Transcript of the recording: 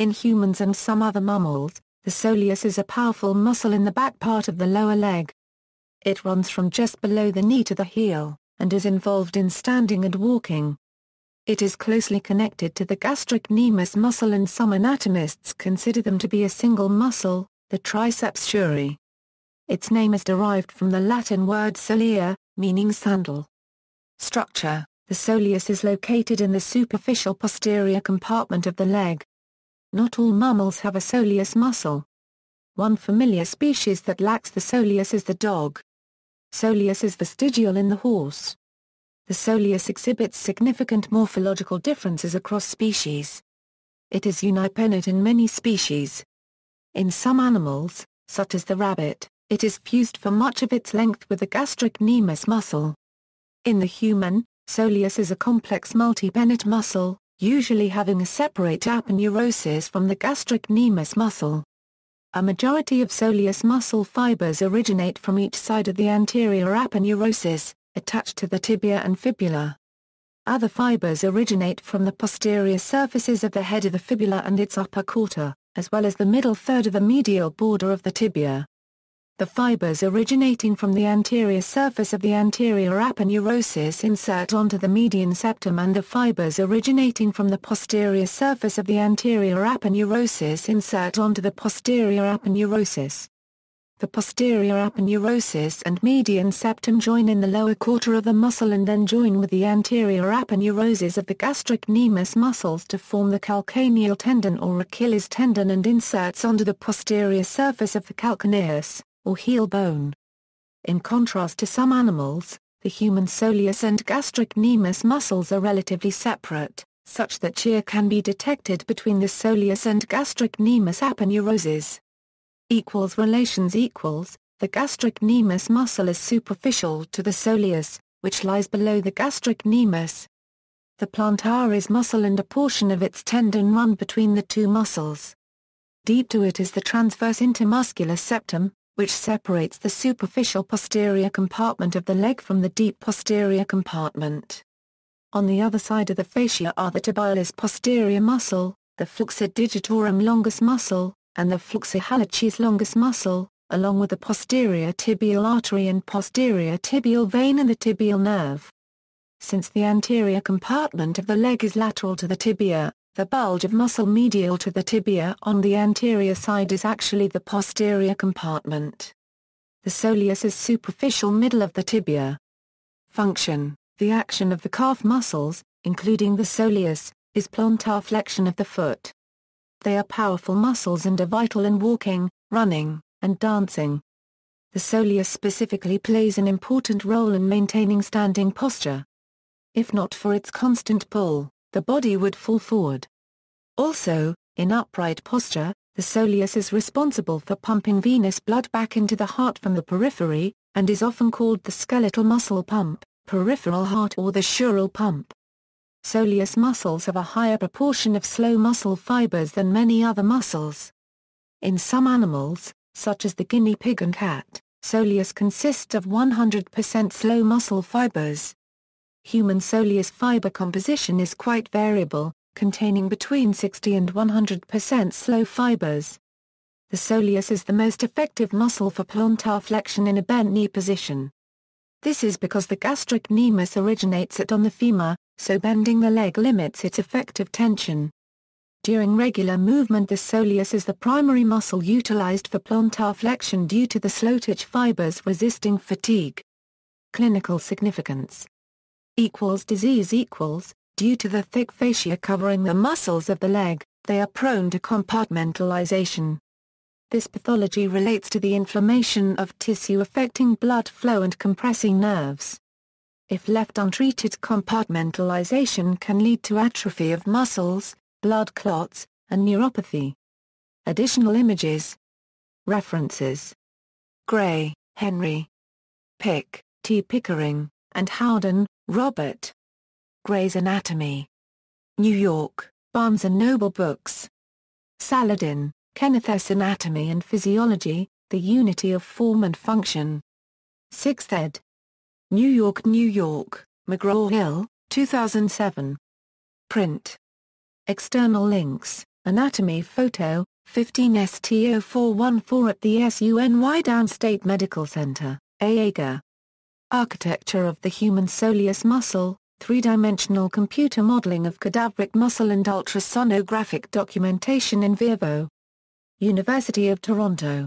In humans and some other mammals, the soleus is a powerful muscle in the back part of the lower leg. It runs from just below the knee to the heel, and is involved in standing and walking. It is closely connected to the gastrocnemius muscle, and some anatomists consider them to be a single muscle, the triceps surae. Its name is derived from the Latin word solea, meaning sandal. Structure: the soleus is located in the superficial posterior compartment of the leg. Not all mammals have a soleus muscle. One familiar species that lacks the soleus is the dog. Soleus is vestigial in the horse. The soleus exhibits significant morphological differences across species. It is unipennate in many species. In some animals, such as the rabbit, it is fused for much of its length with the gastrocnemius muscle. In the human, soleus is a complex multipennate muscle, usually having a separate aponeurosis from the gastrocnemius muscle. A majority of soleus muscle fibers originate from each side of the anterior aponeurosis, attached to the tibia and fibula. Other fibers originate from the posterior surfaces of the head of the fibula and its upper quarter, as well as the middle third of the medial border of the tibia. The fibers originating from the anterior surface of the anterior aponeurosis insert onto the median septum, and the fibers originating from the posterior surface of the anterior aponeurosis insert onto the posterior aponeurosis. The posterior aponeurosis and median septum join in the lower quarter of the muscle and then join with the anterior aponeuroses of the gastrocnemius muscles to form the calcaneal tendon or Achilles tendon, and inserts onto the posterior surface of the calcaneus, or heel bone. In contrast to some animals, the human soleus and gastrocnemius muscles are relatively separate, such that shear can be detected between the soleus and gastrocnemius aponeuroses. Relations: the gastrocnemius muscle is superficial to the soleus, which lies below the gastrocnemius. The plantaris muscle and a portion of its tendon run between the two muscles. Deep to it is the transverse intermuscular septum, which separates the superficial posterior compartment of the leg from the deep posterior compartment. On the other side of the fascia are the tibialis posterior muscle, the flexor digitorum longus muscle, and the flexor hallucis longus muscle, along with the posterior tibial artery and posterior tibial vein and the tibial nerve. Since the anterior compartment of the leg is lateral to the tibia, the bulge of muscle medial to the tibia on the anterior side is actually the posterior compartment. The soleus is superficial middle of the tibia. Function: the action of the calf muscles, including the soleus, is plantar flexion of the foot. They are powerful muscles and are vital in walking, running, and dancing. The soleus specifically plays an important role in maintaining standing posture. If not for its constant pull, the body would fall forward. Also, in upright posture, the soleus is responsible for pumping venous blood back into the heart from the periphery, and is often called the skeletal muscle pump, peripheral heart, or the sural pump. Soleus muscles have a higher proportion of slow muscle fibers than many other muscles. In some animals, such as the guinea pig and cat, soleus consists of 100% slow muscle fibers. Human soleus fiber composition is quite variable, containing between 60 and 100% slow fibers. The soleus is the most effective muscle for plantar flexion in a bent knee position. This is because the gastrocnemius originates on the femur, so bending the leg limits its effective tension. During regular movement, the soleus is the primary muscle utilized for plantar flexion due to the slow twitch fibers resisting fatigue. Clinical significance: disease: due to the thick fascia covering the muscles of the leg, they are prone to compartmentalization. This pathology relates to the inflammation of tissue affecting blood flow and compressing nerves. If left untreated, compartmentalization can lead to atrophy of muscles, blood clots, and neuropathy. Additional images. References: Gray, Henry. Pick, T. Pickering, and Howden, Robert. Gray's Anatomy. New York, Barnes & Noble Books. Saladin, Kenneth S. Anatomy and Physiology, The Unity of Form and Function. 6th ed. New York, McGraw-Hill, 2007. Print. External links. Anatomy Photo, 15ST0414 at the SUNY Downstate Medical Center, Ayaga. Architecture of the human soleus muscle, three-dimensional computer modeling of cadaveric muscle and ultrasonographic documentation in vivo. University of Toronto.